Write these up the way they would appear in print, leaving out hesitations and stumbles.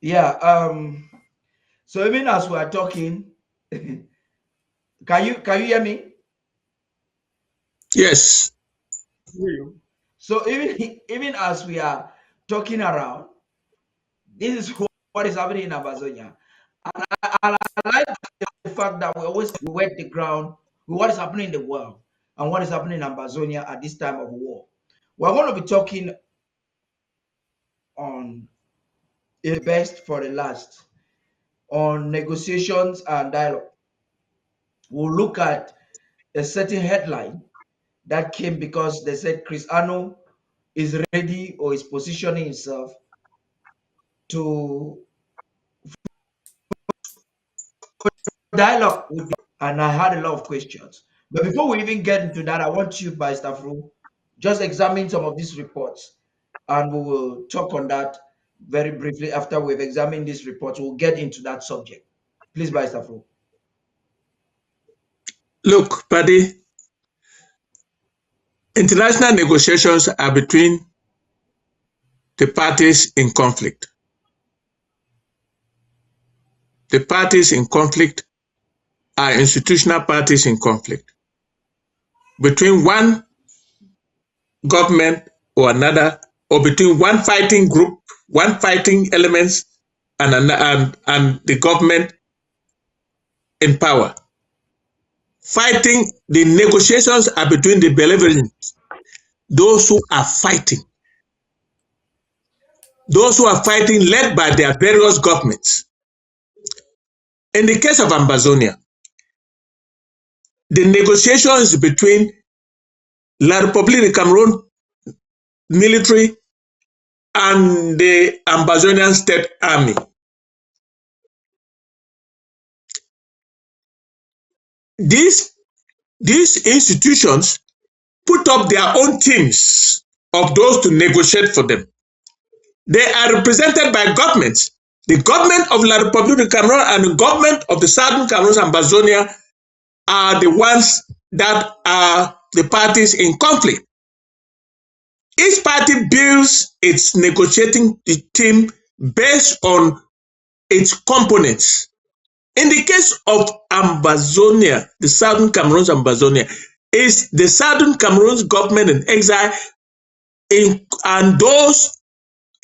Yeah. So even as we are talking, can you hear me? Yes. Hear you. So even as we are talking around, this is what is happening in Amazonia. And I like the fact that we always we wet the ground with what is happening in the world and what is happening in Amazonia at this time of war. We're going to be talking on the best for the last, on negotiations and dialogue. We'll look at a certain headline that came because they said Chris Ano is ready or is positioning himself to dialogue with, and I had a lot of questions. But before we even get into that, I want you, by staff room, just examine some of these reports, and we will talk on that very briefly after we've examined these reports. We'll get into that subject. Please, by staff room. Look, Paddy, international negotiations are between the parties in conflict. The parties in conflict are institutional parties in conflict between one government or another, or between one fighting group, one fighting elements, and the government in power. Fighting, the negotiations are between the belligerents, those who are fighting, led by their various governments. In the case of Amazonia, the negotiations between La République de Cameroon military and the Ambazonian State Army. These institutions put up their own teams of those to negotiate for them. They are represented by governments. The government of La République de Cameroon and the government of the Southern Cameroon and Ambazonia are the ones that are the parties in conflict. Each party builds its negotiating team based on its components. In the case of Ambazonia, the Southern Cameroon's Ambazonia, is the Southern Cameroon's government in exile and those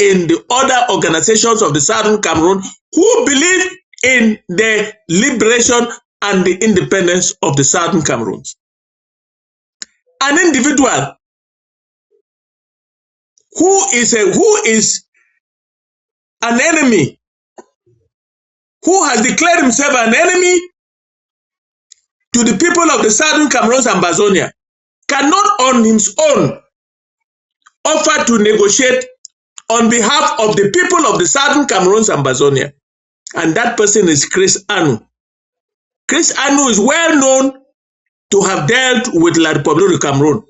in the other organizations of the Southern Cameroon who believe in the liberation and the independence of the Southern Cameroons. An individual who is an enemy, who has declared himself an enemy to the people of the Southern Cameroons and Ambazonia, cannot on his own offer to negotiate on behalf of the people of the Southern Cameroons and Ambazonia. And that person is Chris Anu. Chris Anu is well known to have dealt with La République de Cameroon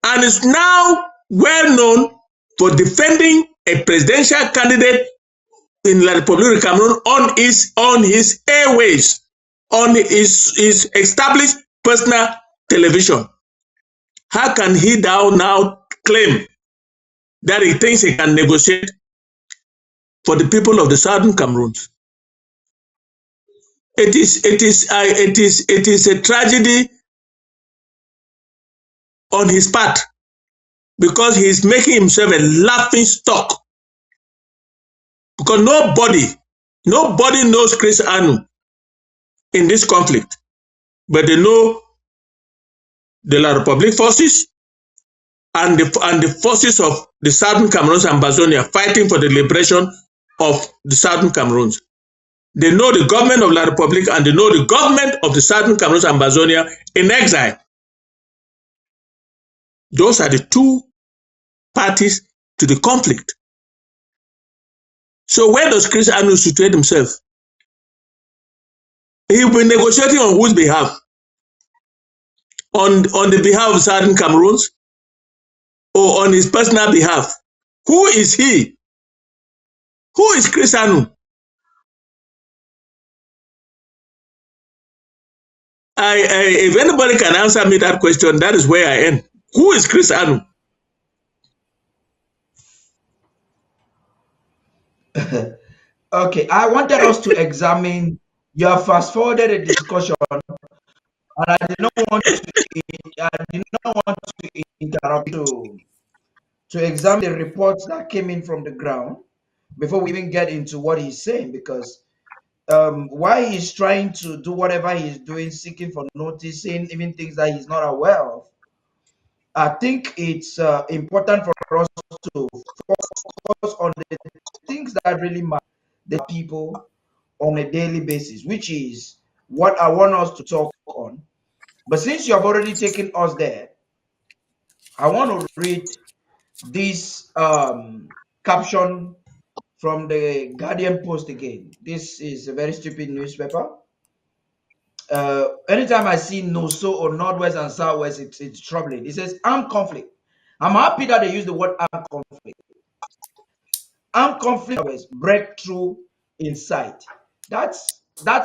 and is now well known for defending a presidential candidate in La République de Cameroon on his airways, on his established personal television. How can he now claim that he thinks he can negotiate for the people of the Southern Cameroons? It is a tragedy on his part because he is making himself a laughing stock. Because nobody knows Chris Anu in this conflict, but they know the La République forces and the forces of the Southern Cameroons and Ambazonia fighting for the liberation of the Southern Cameroons. They know the government of La République and they know the government of the Southern Cameroons and Ambazonia in exile. Those are the two parties to the conflict. So where does Chris Anu situate himself? He will be negotiating on whose behalf? On the behalf of Southern Cameroons or on his personal behalf? Who is he? Who is Chris Anu? If anybody can answer me that question, that is where I end. Who is Chris Anu? Okay, I wanted us to examine. You have fast forwarded a discussion, and I did not want to interrupt to examine the reports that came in from the ground before we even get into what he's saying, because why he's trying to do whatever he's doing, seeking for noticing even things that he's not aware of. I think it's important for us to focus on the things that really matter the people on a daily basis, which is what I want us to talk on. But since you have already taken us there, I want to read this caption from the Guardian Post again. This is a very stupid newspaper. Anytime I see NOSO or Northwest and Southwest, it's troubling. It says armed conflict. I'm happy that they use the word armed conflict. Armed conflict was breakthrough in sight. That's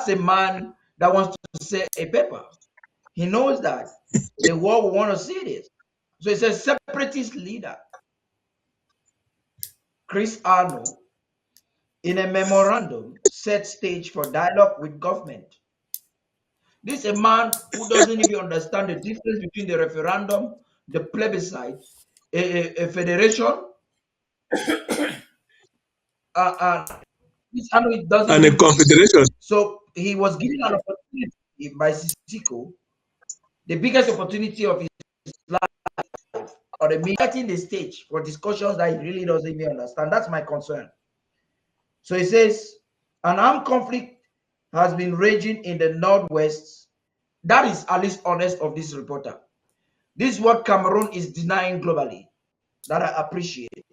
a man that wants to sell a paper. He knows that the world will want to see this. So it says separatist leader Chris Arno in a memorandum set stage for dialogue with government. This is a man who doesn't even understand the difference between the referendum, the plebiscite, a federation, and this Arno doesn't and a even know. confederation. So he was given an opportunity by Sisiko, the biggest opportunity of his life, or the setting the stage for discussions that he really doesn't even understand. That's my concern. So he says an armed conflict has been raging in the northwest. That is at least honest of this reporter. This is what Cameroon is denying globally. That I appreciate.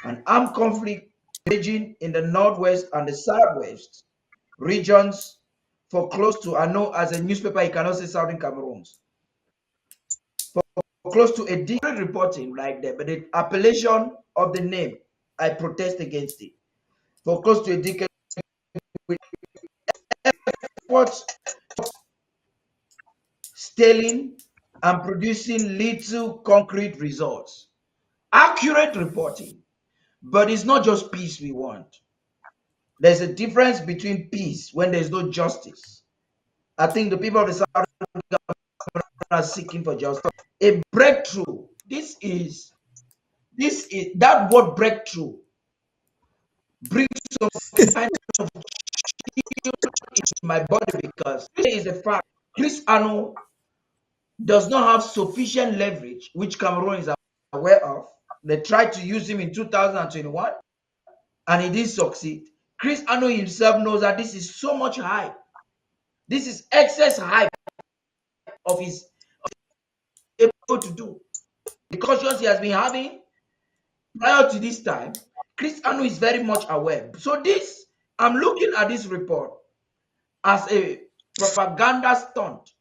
An armed conflict raging in the northwest and the southwest regions for close to, I know as a newspaper, you cannot say Southern Cameroons, for close to a decade reporting like that, but the appellation of the name, I protest against it. For close to a decade, with efforts stealing and producing little concrete results. Accurate reporting, but it's not just peace we want. There's a difference between peace when there's no justice. I think the people of the South are seeking for justice. A breakthrough. This is that word breakthrough brings some kind of chill in my body because this is a fact. Chris Ano does not have sufficient leverage, which Cameroon is aware of. They tried to use him in 2021 and he didn't succeed. Chris Ano himself knows that this is so much hype. This is excess hype of his able to do. The cautions he has been having prior to this time, Chris Ano is very much aware. So this, I'm looking at this report as a propaganda stunt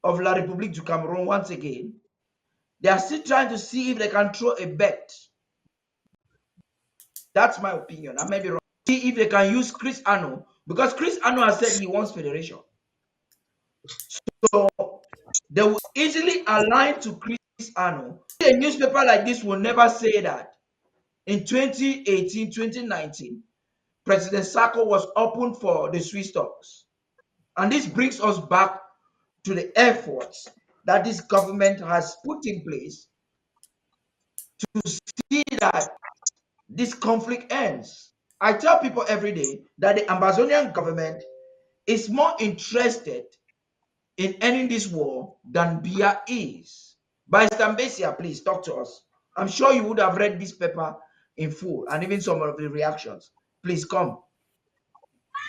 of La République du Cameroon once again. They are still trying to see if they can throw a bet. That's my opinion. I may be wrong. See if they can use Chris Ano because Chris Ano has said he wants federation. So they will easily align to Chris Ano. A newspaper like this will never say that. In 2018, 2019, President Sako was open for the Swiss talks. And this brings us back to the efforts that this government has put in place to see that this conflict ends. I tell people every day that the Amazonian government is more interested in ending this war than Bia is. By Stambesia, please talk to us. I'm sure you would have read this paper in full and even some of the reactions. Please come.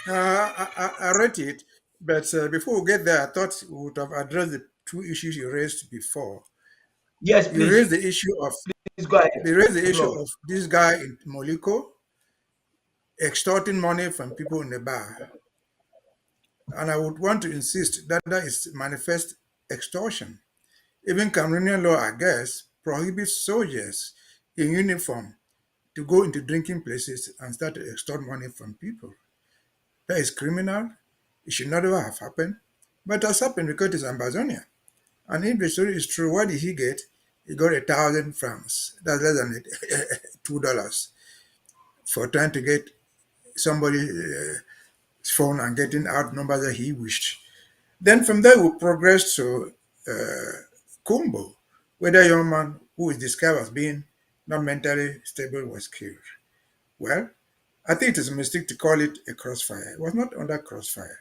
I read it, but before we get there, I thought we would have addressed the two issues you raised before. Yes, You please. raised the issue of Please go ahead. they raised the issue Floor. of this guy in Moliko extorting money from people in the bar, and I would want to insist that that is manifest extortion. Even Cameroonian law, I guess, prohibits soldiers in uniform to go into drinking places and start to extort money from people. That is criminal. It should never have happened. But it has happened because it's Amazonia. And if the story is true, what did he get? He got 1,000 francs. That's less than $2 for trying to get somebody's phone and getting out numbers that he wished. Then from there, we progressed to Kumbo, where the young man who is described as being not mentally stable was killed. Well, I think it is a mistake to call it a crossfire. It was not under crossfire.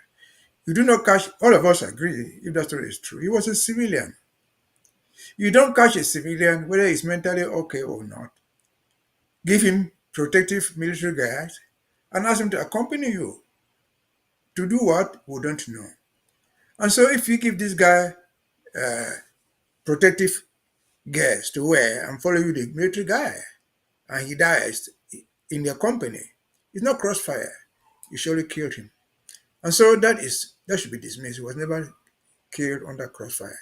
You do not catch, all of us agree, if that story is true. He was a civilian. You don't catch a civilian, whether he's mentally okay or not. Give him protective military guards and ask him to accompany you to do what? We don't know. And so if you give this guy protective gears to wear and follow you, the military guy, and he dies in your company, it's not crossfire. You surely killed him. And so that should be dismissed. He was never killed under crossfire.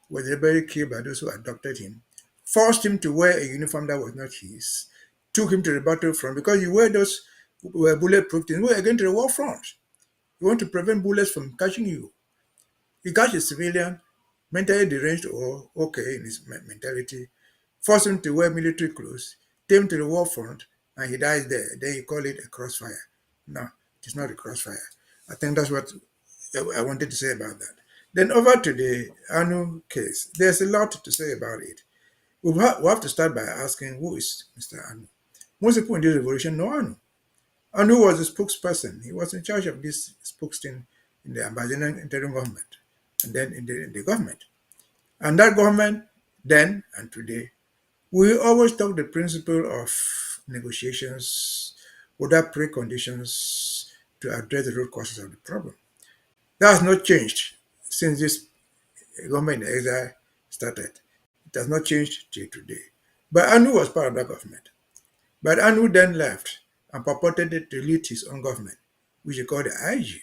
He was deliberately killed by those who adopted him, forced him to wear a uniform that was not his, took him to the battlefront because you wear those were bulletproof things. We're going to the war front. You want to prevent bullets from catching you. You catch a civilian, mentally deranged or okay in his mentality, force him to wear military clothes, take him to the war front, and he dies there. Then you call it a crossfire. No, it's not a crossfire. I think that's what I wanted to say about that. Then over to the Anu case. There's a lot to say about it. We have to start by asking who is Mr. Anu. Most people in this revolution know Anu. Anu was a spokesperson. He was in charge of this spokesman in the Ambazonian interim government and then in the government. And that government then and today, we always talk the principle of negotiations without preconditions to address the root causes of the problem. That has not changed since this government in exile started. It has not changed till today. But Anu was part of that government. But Anu then left and purported to lead his own government, which he called the IG.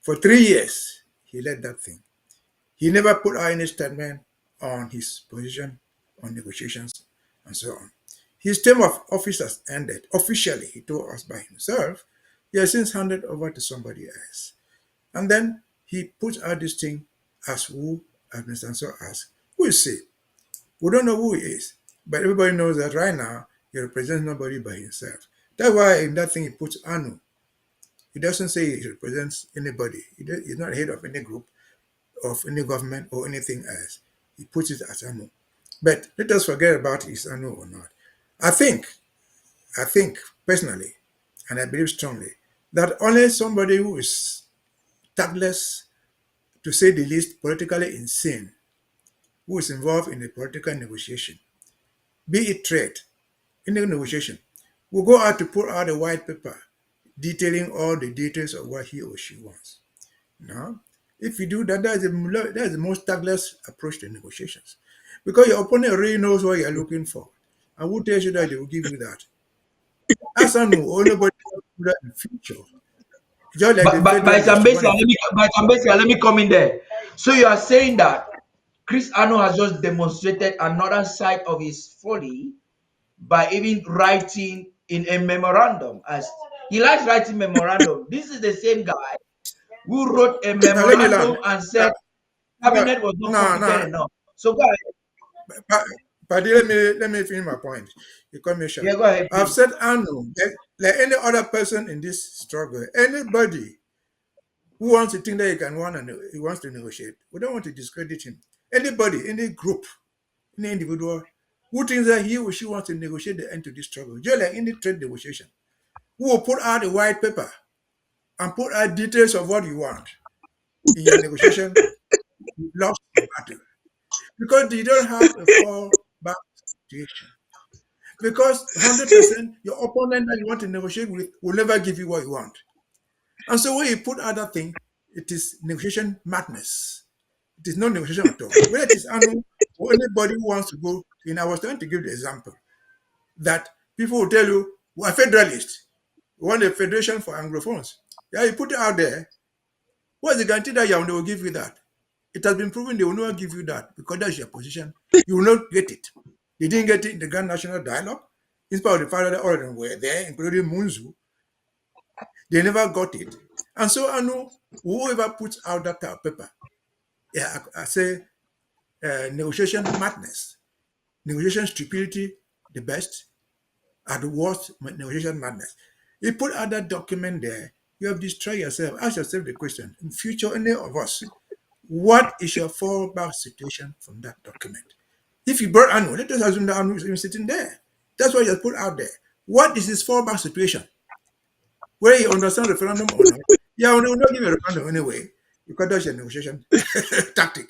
For 3 years, he led that thing. He never put out any statement on his position on negotiations and so on. His term of office has ended. Officially, he told us by himself. He has since handed over to somebody else. And then he puts out this thing as who, as Mr. Ansel asked, who is he? We don't know who he is, but everybody knows that right now he represents nobody but himself. That's why in that thing he puts Anu. He doesn't say he represents anybody. He's not head of any group, of any government or anything else. He puts it as Anu. But let us forget about his Anu or not. I think personally, and I believe strongly, that only somebody who is tactless, to say the least, politically insane, who is involved in a political negotiation, be it trade, in the negotiation, will go out to put out a white paper detailing all the details of what he or she wants. Now, if you do that, that is the most tactless approach to negotiations. Because your opponent already knows what you're looking for. And who tells you that they will give you that? As I know, or nobody will do that in the future. Just like the By Federalists Zambesia, want to. let me come in there. So you are saying that Chris Ano has just demonstrated another side of his folly by even writing in a memorandum. As he likes writing memorandum. This is the same guy who wrote a Now let me learn. memorandum and Uh, said no, cabinet was not no. competent enough. So go ahead. But let me finish my point. You cut me short. Yeah, go ahead, I've please. said Anu, like any other person in this struggle, anybody who wants to think that he wants to negotiate, we don't want to discredit him. Anybody, any group, any individual who thinks that he or she wants to negotiate the end to this struggle, just like any trade negotiation, who will put out a white paper and put out details of what you want in your negotiation, you lost the battle. Because you don't have a fallback situation. Because 100% your opponent that you want to negotiate with will never give you what you want. And so when you put out that thing, it is negotiation madness. It is not negotiation at all. Whether it is Anu or anybody who wants to go in, I was trying to give the example that people will tell you, we're federalists. We want a federation for Anglophones. Yeah, you put it out there. What's the guarantee that they will give you that? It has been proven they will not give you that because that's your position. You will not get it. They didn't get it in the Grand National Dialogue. In spite of the fact that all of them were there, including Munzu, they never got it. And so I know whoever puts out that type of paper, yeah, I say negotiation madness, negotiation stupidity, the best, at the worst, negotiation madness. You put out that document there, you have destroyed yourself. Ask yourself the question: in future, any of us, what is your fallback situation from that document? If you brought Anu, let us assume that Anu is even sitting there. That's what you put out there. What is his fallback situation? Whether you understand referendum or not, yeah, we will not give a referendum anyway, because that's a negotiation tactic.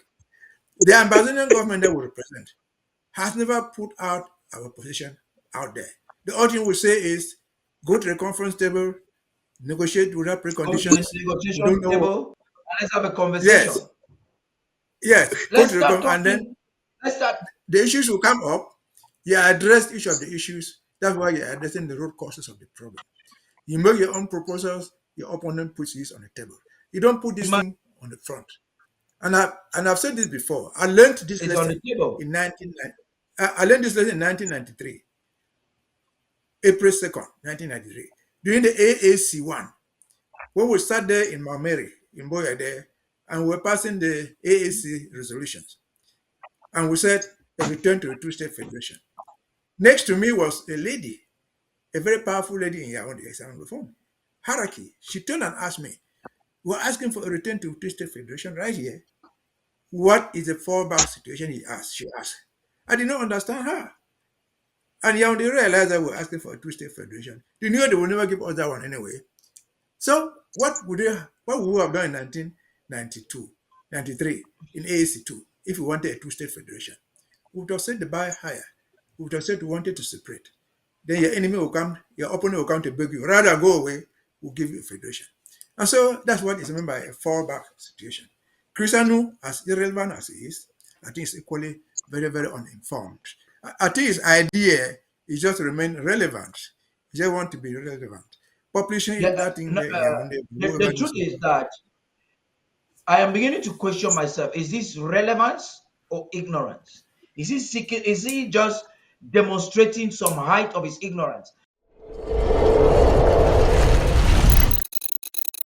The Ambazonian government that we represent has never put out our position out there. The only thing we say is go to the conference table, negotiate without Go to the preconditions. We negotiation don't know what. table and let's have a conversation. Yes, yes, go Let's to the start and then talking. Let's start. the issues will come up. You address each of the issues. That's why you're addressing the root causes of the problem. You make your own proposals, your opponent puts this on the table. You don't put this thing on the front. And I've said this before. I learned this It's on the lesson table. in 1990. I learned this lesson in 1993, April 2nd, 1993, during the AAC one, when we sat there in Maumeri, in Boya there, and we were passing the AAC resolutions. And we said a return to a two-state federation. Next to me was a lady, a very powerful lady in Yaoundé, on the phone. Haraki. She turned and asked me, we're asking for a return to two-state federation right here. What is the fallback situation? She asked. I did not understand her. And Yaoundé realized that we're asking for a two-state federation. They knew they would never give us that one anyway. So what would we have done in 1992, 93, in AAC2 if we wanted a two-state federation? We would have set the bar higher. We would have said we wanted to separate. Then your enemy will come, your opponent will come to beg you. Rather go away, we'll give you a federation. And so that's what is meant by a fallback situation. Christianu, as irrelevant as he is, I think is equally very, very uninformed. I think his idea is just to remain relevant. He just want to be relevant. Publishing Yeah, that thing no, there in Yaoundé, the whoever truth needs to is that I am beginning to question myself. Is this relevance or ignorance? Is he seeking? Is he just demonstrating some height of his ignorance?